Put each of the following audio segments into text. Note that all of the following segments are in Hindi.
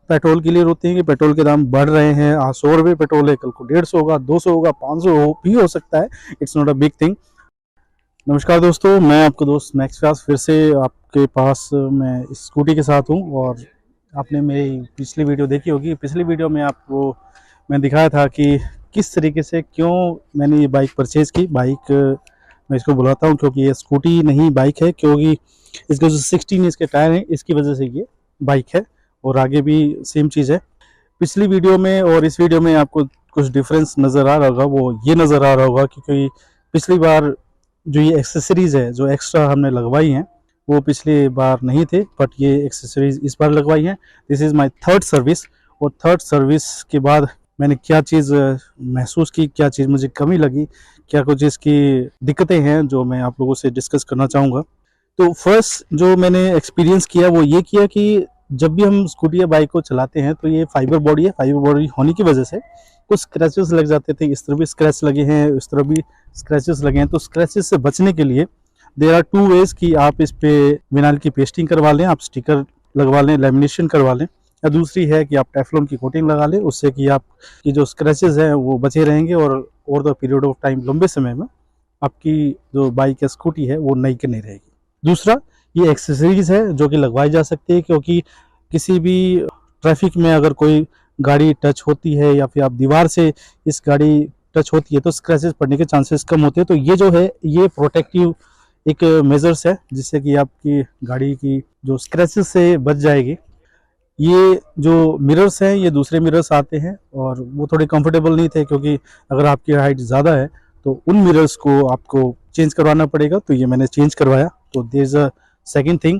पेट्रोल के लिए रोते हैं कि पेट्रोल के दाम बढ़ रहे हैं, आज 100 रुपये पेट्रोल है, कल को 150 होगा, 200 होगा, 500 भी हो सकता है। It's not a big thing. नमस्कार दोस्तों, मैं आपका दोस्त मैक्स व्यास फिर से आपके पास मैं इस स्कूटी के साथ हूं। और आपने मेरी पिछली वीडियो देखी होगी। पिछली वीडियो में आपको मैं दिखाया था कि किस तरीके से क्यों मैंने ये बाइक परचेज़ की। बाइक मैं इसको बुलाता हूं क्योंकि ये स्कूटी नहीं बाइक है, क्योंकि इसके जो 16 इंच के टायर हैं इसकी वजह से ये बाइक है, और आगे भी सेम चीज़ है। पिछली वीडियो में और इस वीडियो में आपको कुछ डिफरेंस नज़र आ रहा होगा, वो ये नज़र आ रहा होगा क्योंकि पिछली बार जो ये एक्सेसरीज़ है जो एक्स्ट्रा हमने लगवाई हैं वो पिछली बार नहीं थे, बट ये एक्सेसरीज़ इस बार लगवाई हैं। This is my third service, और थर्ड सर्विस के बाद मैंने क्या चीज़ महसूस की, क्या चीज़ मुझे कमी लगी, क्या कुछ इसकी दिक्कतें हैं जो मैं आप लोगों से डिस्कस करना चाहूँगा। तो फर्स्ट जो मैंने एक्सपीरियंस किया वो ये किया कि जब भी हम स्कूटी या बाइक को चलाते हैं तो ये फाइबर बॉडी है। फाइबर बॉडी होने की वजह से कुछ स्क्रैचेस लग जाते थे, इस तरह भी स्क्रैच लगे हैं, इस तरह भी स्क्रैचेस लगे हैं। तो स्क्रैचेस से बचने के लिए देयर आर टू वेज कि आप इस पे विनाइल की पेस्टिंग करवा लें, आप स्टिकर लगवा लें, लेमिनेशन करवा लें, या दूसरी है कि आप टेफ्लॉन की कोटिंग लगा लें। उससे कि आपकी जो स्क्रैचेस हैं वो बचे रहेंगे और over the period of time, लंबे समय में आपकी जो बाइक या स्कूटी है वो नई की नहीं रहेगी। दूसरा, ये एक्सेसरीज है जो कि लगवाई जा सकती है, क्योंकि किसी भी ट्रैफिक में अगर कोई गाड़ी टच होती है या फिर आप दीवार से इस गाड़ी टच होती है तो स्क्रैचेस पड़ने के चांसेस कम होते हैं। तो ये जो है ये प्रोटेक्टिव एक मेजर्स है जिससे कि आपकी गाड़ी की जो स्क्रैचेस से बच जाएगी। ये जो मिरर्स हैं ये दूसरे मिरर्स आते हैं और वो थोड़े कंफर्टेबल नहीं थे, क्योंकि अगर आपकी हाइट ज़्यादा है तो उन मिरर्स को आपको चेंज करवाना पड़ेगा, तो ये मैंने चेंज करवाया। तो there is a second thing.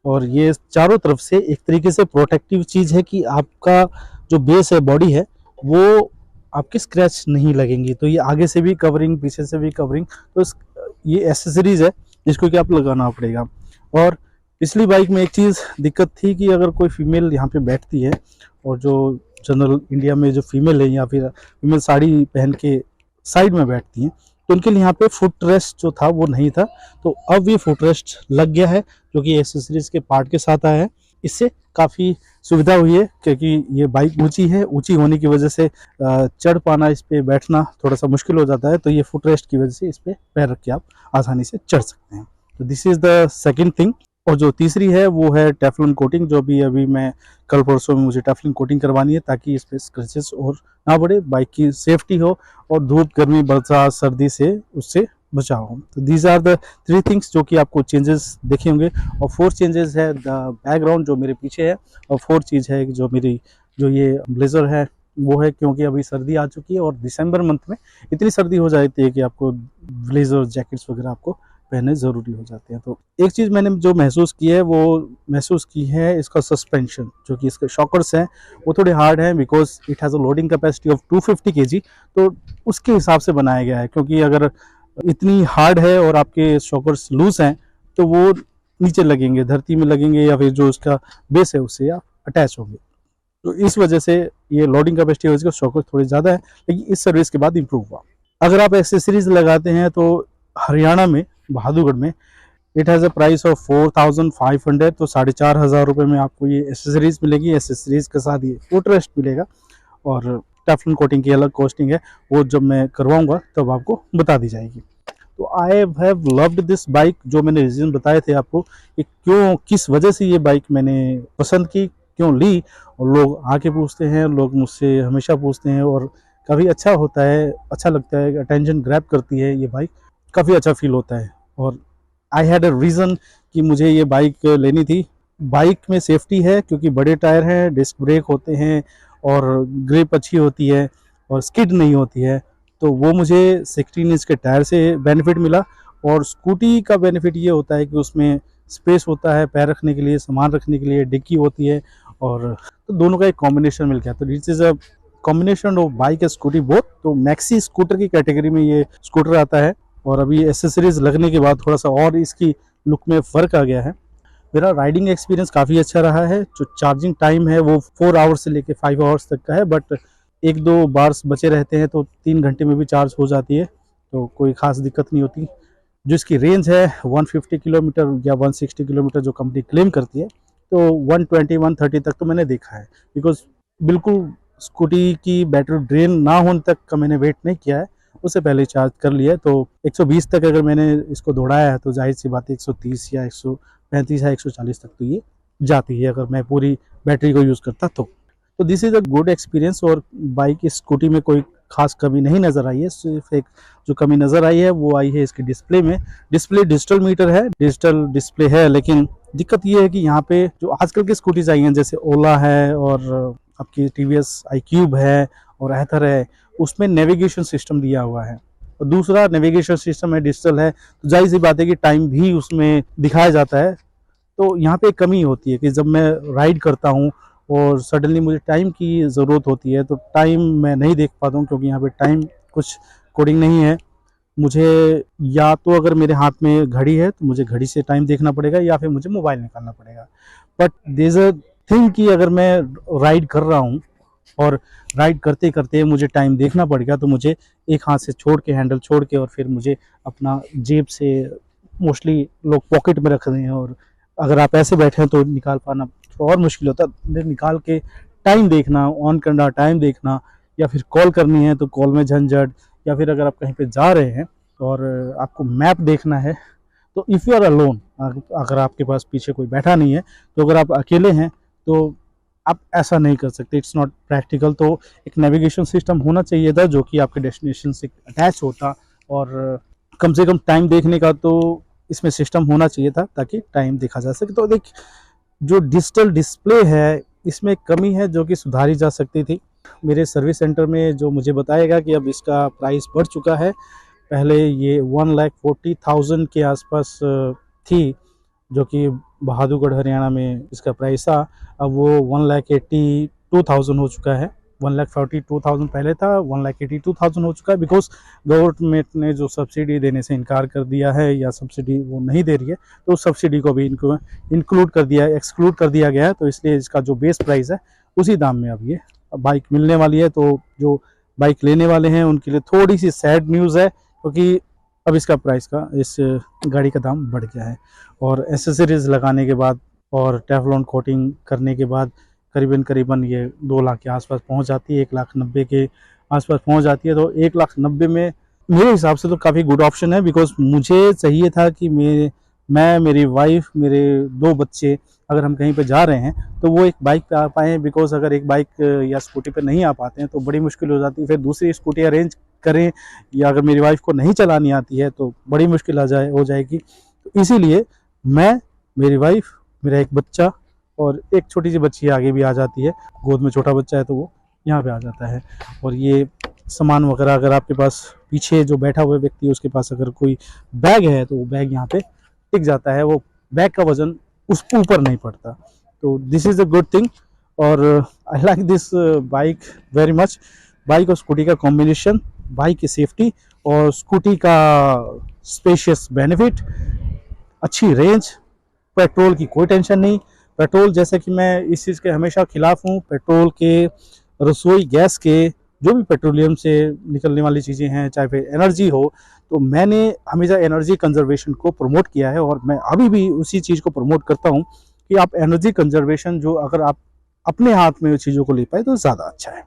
और ये चारों तरफ से एक तरीके से प्रोटेक्टिव चीज़ है कि आपका जो बेस है, बॉडी है, वो आपके स्क्रैच नहीं लगेंगी। तो ये आगे से भी कवरिंग, पीछे से भी कवरिंग, तो ये एसेसरीज है जिसको कि आप लगाना पड़ेगा। और पिछली बाइक में एक चीज़ दिक्कत थी कि अगर कोई फीमेल यहाँ पे बैठती है, और जो जनरल इंडिया में जो फीमेल है या फिर फीमेल साड़ी पहन के साइड में बैठती हैं, तो उनके लिए यहाँ पे फुट रेस्ट जो था वो नहीं था। तो अब ये फुट रेस्ट लग गया है जो कि एक्सेसरीज के पार्ट के साथ आया है। इससे काफ़ी सुविधा हुई है, क्योंकि ये बाइक ऊंची है, ऊंची होने की वजह से चढ़ पाना, इस पे बैठना थोड़ा सा मुश्किल हो जाता है। तो ये फुट रेस्ट की वजह से इस पे पैर रख के आप आसानी से चढ़ सकते हैं। तो this is the second thing. और जो तीसरी है वो है टेफ्लॉन कोटिंग, जो भी अभी मैं कल परसों में मुझे टेफ्लॉन कोटिंग करवानी है ताकि इस पे स्क्रैचेस और ना बढ़े, बाइक की सेफ्टी हो और धूप, गर्मी, बरसात, सर्दी से उससे बचाव हो। तो these are the three things जो कि आपको चेंजेस देखे होंगे। और फोर्थ चेंजेस है द बैकग्राउंड जो मेरे पीछे है। और फोर्थ चीज़ है जो मेरी जो ये ब्लेजर है वो है, क्योंकि अभी सर्दी आ चुकी है और दिसंबर मंथ में इतनी सर्दी हो जाती है कि आपको ब्लेजर, जैकेट्स वगैरह आपको पहने ज़रूरी हो जाते हैं। तो एक चीज़ मैंने जो महसूस की है वो महसूस की है इसका सस्पेंशन, जो कि इसके शॉकर्स हैं वो थोड़े हार्ड हैं, because it has a loading capacity of 250 kg। तो उसके हिसाब से बनाया गया है, क्योंकि अगर इतनी हार्ड है और आपके शॉकर्स लूज हैं तो वो नीचे लगेंगे, धरती में लगेंगे, या फिर जो उसका बेस है उससे आप अटैच होंगे। तो इस वजह से ये लोडिंग कैपेसिटी और इसका शॉकर्स थोड़े ज़्यादा है, लेकिन इस सर्विस के बाद इम्प्रूव हुआ। अगर आप एक्सेसरीज लगाते हैं तो हरियाणा में बहादुरगढ़ में it has a price of 4500, तो 4500 रुपये में आपको ये एसेसरीज मिलेगी। एसेसरीज के साथ ये फुट रेस्ट मिलेगा और टेफ्लॉन कोटिंग की अलग कॉस्टिंग है, वो जब मैं करवाऊंगा तब आपको बता दी जाएगी। तो I have loved this bike, जो मैंने रीज़न बताए थे आपको कि क्यों, किस वजह से ये बाइक मैंने पसंद की, क्यों ली। और लोग आके पूछते हैं, लोग मुझसे हमेशा पूछते हैं, और काफ़ी अच्छा होता है, अच्छा लगता है, अटेंशन ग्रैब करती है ये बाइक, काफ़ी अच्छा फील होता है। और आई हैड अ रीज़न कि मुझे ये बाइक लेनी थी। बाइक में सेफ्टी है क्योंकि बड़े टायर हैं, डिस्क ब्रेक होते हैं, और ग्रिप अच्छी होती है, और स्किड नहीं होती है। तो वो मुझे 16 इंच के टायर से बेनिफिट मिला। और स्कूटी का बेनिफिट ये होता है कि उसमें स्पेस होता है पैर रखने के लिए, सामान रखने के लिए, डिक्की होती है, और तो दोनों का एक कॉम्बिनेशन मिल गया। तो this is a combination of bike and scooty both. तो मैक्सी स्कूटर की कैटेगरी में ये स्कूटर आता है, और अभी एसेसरीज लगने के बाद थोड़ा सा और इसकी लुक में फ़र्क आ गया है। मेरा राइडिंग एक्सपीरियंस काफ़ी अच्छा रहा है। जो चार्जिंग टाइम है वो 4 आवर्स से लेके 5 आवर्स तक का है, बट 1-2 बार्स बचे रहते हैं तो 3 घंटे में भी चार्ज हो जाती है, तो कोई ख़ास दिक्कत नहीं होती। जो इसकी रेंज है 150 किलोमीटर या 160 किलोमीटर जो कंपनी क्लेम करती है, तो 120 130 तक तो मैंने देखा है, बिकॉज बिल्कुल स्कूटी की बैटरी ड्रेन ना होने तक का मैंने वेट नहीं किया है, उससे पहले चार्ज कर लिया है। तो 120 तक अगर मैंने इसको दौड़ाया है तो जाहिर सी बात है 130 या 135 या 140 तक तो ये जाती है, अगर मैं पूरी बैटरी को यूज़ करता तो this is a good experience. और बाइक स्कूटी में कोई खास कमी नहीं नज़र आई है, सिर्फ एक जो कमी नज़र आई है वो आई है इसकी डिस्प्ले में। डिस्प्ले डिजिटल मीटर है, डिजिटल डिस्प्ले है, लेकिन दिक्कत ये है कि यहाँ पे जो आजकल की स्कूटीज आई हैं जैसे ओला है और आपकी टीवीएस iQube है और एथर है, उसमें नेविगेशन सिस्टम दिया हुआ है और दूसरा नेविगेशन सिस्टम है डिजिटल है, तो जाहिर सी बात है कि टाइम भी उसमें दिखाया जाता है। तो यहाँ पे एक कमी होती है कि जब मैं राइड करता हूँ और सडनली मुझे टाइम की ज़रूरत होती है तो टाइम मैं नहीं देख पाता हूँ, क्योंकि यहाँ पे टाइम कुछ कोडिंग नहीं है। मुझे या तो अगर मेरे हाथ में घड़ी है तो मुझे घड़ी से टाइम देखना पड़ेगा या फिर मुझे मोबाइल निकालना पड़ेगा। But there is a thing कि अगर मैं राइड कर रहा हूँ और राइड करते करते मुझे टाइम देखना पड़ेगा तो मुझे एक हाथ से छोड़ के, हैंडल छोड़ के, और फिर मुझे अपना जेब से, मोस्टली लोग पॉकेट में रखते हैं और अगर आप ऐसे बैठे हैं तो निकाल पाना और मुश्किल होता है। निकाल के टाइम देखना, ऑन करना, टाइम देखना, या फिर कॉल करनी है तो कॉल में झंझट, या फिर अगर आप कहीं पे जा रहे हैं और आपको मैप देखना है तो इफ़ यू आर अलोन, अगर आपके पास पीछे कोई बैठा नहीं है, तो अगर आप अकेले हैं तो आप ऐसा नहीं कर सकते, इट्स नॉट प्रैक्टिकल। तो एक नेविगेशन सिस्टम होना चाहिए था जो कि आपके डेस्टिनेशन से अटैच होता, और कम से कम टाइम देखने का तो इसमें सिस्टम होना चाहिए था ताकि टाइम देखा जा सके। तो देख, जो डिजिटल डिस्प्ले है इसमें कमी है जो कि सुधारी जा सकती थी। मेरे सर्विस सेंटर में जो मुझे बताएगा कि अब इसका प्राइस बढ़ चुका है, पहले ये 1,40,000 के आसपास थी, जो कि बहादुरगढ़ हरियाणा में इसका प्राइस था। अब वो 1,82,000 हो चुका है। 1,42,000 पहले था, 1,82,000 हो चुका है, बिकॉज गवर्नमेंट ने जो सब्सिडी देने से इनकार कर दिया है या सब्सिडी वो नहीं दे रही है, तो उस सब्सिडी को भी इनको इंक्लूड कर दिया, एक्सक्लूड कर दिया गया है। तो इसलिए इसका जो बेस प्राइस है उसी दाम में अब ये बाइक मिलने वाली है। तो जो बाइक लेने वाले हैं उनके लिए थोड़ी सी सैड न्यूज़ है, क्योंकि अब इसका प्राइस का, इस गाड़ी का दाम बढ़ गया है। और एसेसरीज लगाने के बाद और टेफ्लॉन कोटिंग करने के बाद करीबन ये 2 लाख के आसपास पहुंच जाती है, 1,90,000 के आसपास पहुंच जाती है। तो 1,90,000 में मेरे हिसाब से तो काफ़ी गुड ऑप्शन है, बिकॉज मुझे चाहिए था कि मैं मेरी वाइफ, मेरे 2 बच्चे अगर हम कहीं पे जा रहे हैं तो वो एक बाइक पे आ पाएँ, बिकॉज अगर एक बाइक या स्कूटी पे नहीं आ पाते हैं तो बड़ी मुश्किल हो जाती है, फिर दूसरी स्कूटी अरेंज करें, या अगर मेरी वाइफ को नहीं चलानी आती है तो बड़ी मुश्किल हो जाएगी। तो इसीलिए मैं, मेरी वाइफ, मेरा एक बच्चा और एक छोटी सी बच्ची आगे भी आ जाती है, गोद में छोटा बच्चा है तो वो यहाँ पे आ जाता है। और ये सामान वगैरह, अगर आपके पास पीछे जो बैठा हुआ व्यक्ति है उसके पास अगर कोई बैग है तो वो बैग यहाँ पे टिक जाता है, वो बैग का वजन उस ऊपर नहीं पड़ता। तो this is a good thing, और I like this bike very much. Bike और स्कूटी का कॉम्बिनेशन, बाइक की सेफ्टी और स्कूटी का स्पेशियस बेनिफिट, अच्छी रेंज, पेट्रोल की कोई टेंशन नहीं। पेट्रोल, जैसे कि मैं इस चीज़ के हमेशा खिलाफ हूँ, पेट्रोल के, रसोई गैस के, जो भी पेट्रोलियम से निकलने वाली चीज़ें हैं, चाहे फिर एनर्जी हो, तो मैंने हमेशा एनर्जी कंजर्वेशन को प्रमोट किया है और मैं अभी भी उसी चीज़ को प्रमोट करता हूँ कि आप एनर्जी कंजर्वेशन, जो अगर आप अपने हाथ में चीज़ों को ले पाए तो ज़्यादा अच्छा है।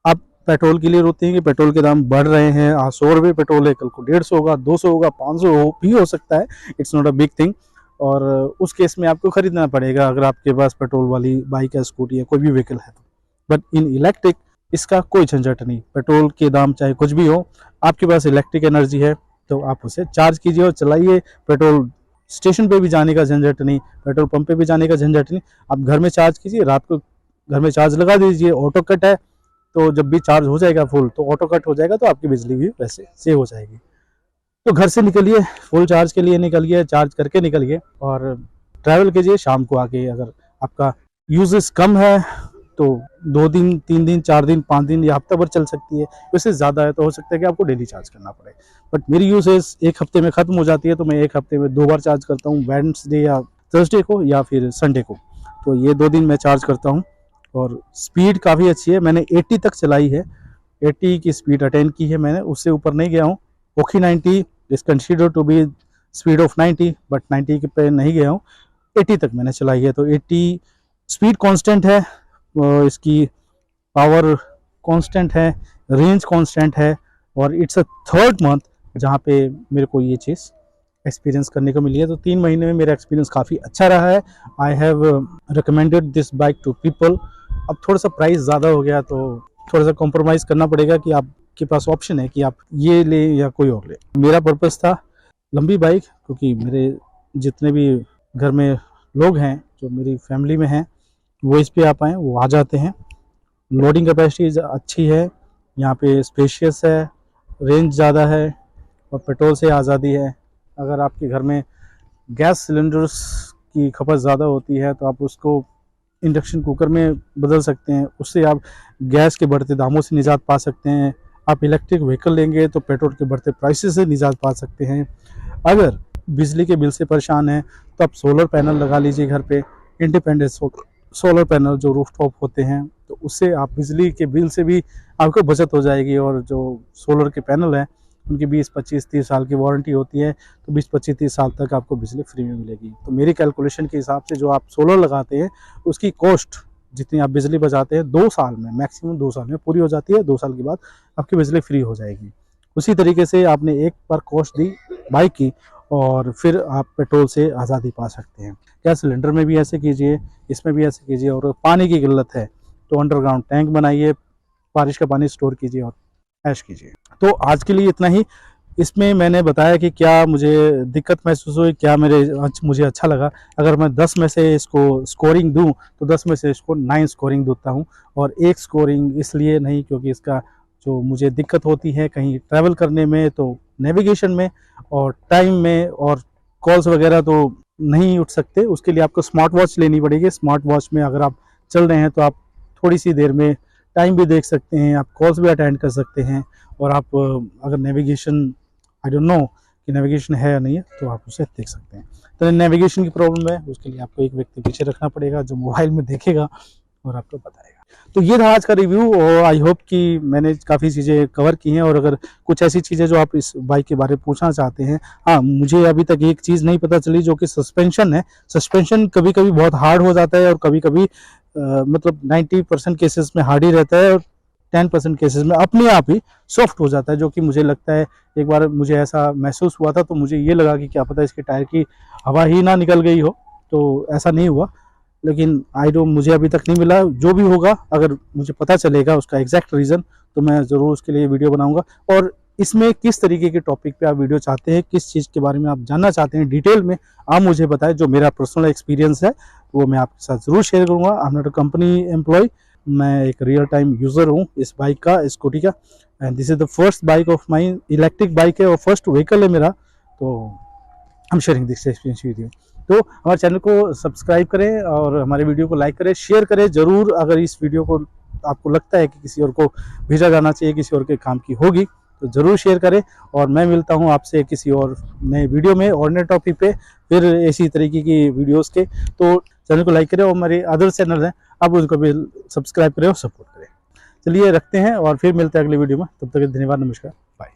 आप पेट्रोल के लिए रोते हैं कि पेट्रोल के दाम बढ़ रहे हैं, आज 100 रुपये पेट्रोल है, कल को 150 होगा, 200 होगा, 500 भी हो सकता है, it's not a big thing. और उस केस में आपको खरीदना पड़ेगा अगर आपके पास पेट्रोल वाली बाइक है, स्कूटी है, कोई भी व्हीकल है तो। बट इन इलेक्ट्रिक इसका कोई झंझट नहीं, पेट्रोल के दाम चाहे कुछ भी हो, आपके पास इलेक्ट्रिक एनर्जी है तो आप उसे चार्ज कीजिए और चलाइए। पेट्रोल स्टेशन पे भी जाने का झंझट नहीं, पेट्रोल पंप पे भी जाने का झंझट नहीं, आप घर में चार्ज कीजिए, रात को घर में चार्ज लगा दीजिए। ऑटो कट है तो जब भी चार्ज हो जाएगा फुल तो ऑटो कट हो जाएगा, तो आपकी बिजली भी वैसे सेव हो जाएगी। तो घर से निकलिए, फुल चार्ज के लिए निकलिए, चार्ज करके निकलिए और ट्रैवल कीजिए। शाम को आके अगर आपका यूजेस कम है तो 2 दिन, 3 दिन, 4 दिन, 5 दिन या हफ्ता भर चल सकती है। वैसे ज़्यादा है तो हो सकता है कि आपको डेली चार्ज करना पड़े, बट मेरी यूजेस 1 हफ्ते में ख़त्म हो जाती है, तो मैं 1 हफ्ते में 2 बार चार्ज करता हूँ, वेडनेसडे या थर्सडे को या फिर संडे को। तो ये 2 दिन मैं चार्ज करता हूँ और स्पीड काफ़ी अच्छी है। मैंने 80 तक चलाई है, 80 की स्पीड अटेंड की है मैंने, उससे ऊपर नहीं गया हूँ। ओखी 90 is consider to be speed of 90, but 90 पे नहीं गया हूँ, 80 तक मैंने चलाई है। तो 80 स्पीड कांस्टेंट है, इसकी पावर कांस्टेंट है, रेंज कांस्टेंट है, और इट्स अ थर्ड मंथ जहाँ पे मेरे को ये चीज़ एक्सपीरियंस करने को मिली है। तो 3 महीने में मेरा एक्सपीरियंस काफ़ी अच्छा रहा है। I have recommended this bike to people. अब थोड़ा सा प्राइस ज़्यादा हो गया तो थोड़ा सा कॉम्प्रोमाइज़ करना पड़ेगा कि आपके पास ऑप्शन है कि आप ये ले या कोई और ले। मेरा पर्पज़ था लंबी बाइक, क्योंकि मेरे जितने भी घर में लोग हैं जो मेरी फैमिली में हैं वो इस पे आ पाएँ, वो आ जाते हैं। लोडिंग कैपेसिटी अच्छी है, यहाँ पे स्पेशियस है, रेंज ज़्यादा है और पेट्रोल से आज़ादी है। अगर आपके घर में गैस सिलेंडर्स की खपत ज़्यादा होती है तो आप उसको इंडक्शन कुकर में बदल सकते हैं, उससे आप गैस के बढ़ते दामों से निजात पा सकते हैं। आप इलेक्ट्रिक व्हीकल लेंगे तो पेट्रोल के बढ़ते प्राइसेस से निजात पा सकते हैं। अगर बिजली के बिल से परेशान हैं तो आप सोलर पैनल लगा लीजिए घर पे, इंडिपेंडेंट सोलर पैनल जो रूफटॉप होते हैं, तो उससे आप बिजली के बिल से भी आपको बचत हो जाएगी। और जो सोलर के पैनल हैं उनकी 20, 25, 30 साल की वारंटी होती है, तो 20, 25, 30 साल तक आपको बिजली फ्री में मिलेगी। तो मेरी कैलकुलेशन के हिसाब से जो आप सोलर लगाते हैं उसकी कॉस्ट जितनी आप बिजली बचाते हैं 2 साल में, मैक्सिमम 2 साल में पूरी हो जाती है। 2 साल के बाद आपकी बिजली फ्री हो जाएगी। उसी तरीके से आपने एक बार कॉस्ट दी बाइक की और फिर आप पेट्रोल से आज़ादी पा सकते हैं। गैस सिलेंडर में भी ऐसे कीजिए, इसमें भी ऐसे कीजिए। और पानी की किल्लत है तो अंडरग्राउंड टैंक बनाइए, बारिश का पानी स्टोर कीजिए और ऐश कीजिए। तो आज के लिए इतना ही। इसमें मैंने बताया कि क्या मुझे दिक्कत महसूस हुई, क्या मुझे अच्छा लगा। अगर मैं 10 में से इसको स्कोरिंग दूं तो 10 में से इसको 9 स्कोरिंग देता हूं। और एक स्कोरिंग इसलिए नहीं क्योंकि इसका जो मुझे दिक्कत होती है कहीं ट्रैवल करने में, तो नेविगेशन में और टाइम में और कॉल्स वगैरह तो नहीं उठ सकते, उसके लिए आपको स्मार्ट वॉच लेनी पड़ेगी। स्मार्ट वॉच में अगर आप चल रहे हैं तो आप थोड़ी सी देर में टाइम भी देख सकते हैं, आप कॉल्स भी अटेंड कर सकते हैं। और आप अगर नेविगेशन, आई डोंट नो कि नेविगेशन है या नहीं है, तो आप उसे देख सकते हैं। तो नेविगेशन की प्रॉब्लम है, उसके लिए आपको एक व्यक्ति पीछे रखना पड़ेगा जो मोबाइल में देखेगा और आपको बताएगा। तो ये था आज का रिव्यू और आई होप कि मैंने काफ़ी चीज़ें कवर की हैं। और अगर कुछ ऐसी चीज़ें जो आप इस बाइक के बारे में पूछना चाहते हैं, हाँ, मुझे अभी तक एक चीज़ नहीं पता चली जो कि सस्पेंशन है। सस्पेंशन कभी कभी बहुत हार्ड हो जाता है और कभी कभी मतलब 90% केसेस में हार्ड ही रहता है और 10% केसेस में अपने आप ही सॉफ्ट हो जाता है, जो कि मुझे लगता है एक बार मुझे ऐसा महसूस हुआ था तो मुझे ये लगा कि क्या पता इसके टायर की हवा ही ना निकल गई हो। तो ऐसा नहीं हुआ, लेकिन मुझे अभी तक नहीं मिला। जो भी होगा, अगर मुझे पता चलेगा उसका एग्जैक्ट रीज़न, तो मैं ज़रूर उसके लिए वीडियो बनाऊंगा। और इसमें किस तरीके के टॉपिक पे आप वीडियो चाहते हैं, किस चीज़ के बारे में आप जानना चाहते हैं डिटेल में, आप मुझे बताएं। जो मेरा पर्सनल एक्सपीरियंस है वो मैं आपके साथ ज़रूर शेयर करूँगा। I am not a company employ, मैं एक रियल टाइम यूज़र हूँ इस बाइक का, स्कूटी का। And this is the first bike of my, electric bike है और फर्स्ट व्हीकल है मेरा। तो I am sharing this experience with you. तो हमारे चैनल को सब्सक्राइब करें और हमारे वीडियो को लाइक करें, शेयर करें ज़रूर। अगर इस वीडियो को आपको लगता है कि किसी और को भेजा जाना चाहिए, किसी और के काम की होगी, तो ज़रूर शेयर करें। और मैं मिलता हूं आपसे किसी और नए वीडियो में और नए टॉपिक पे, फिर ऐसी तरीके की वीडियोस के। तो चैनल को लाइक करें और हमारे अदर चैनल हैं, आप उनको भी सब्सक्राइब करें और सपोर्ट करें। चलिए रखते हैं और फिर मिलते हैं अगले वीडियो में। तब तक धन्यवाद, नमस्कार, बाय।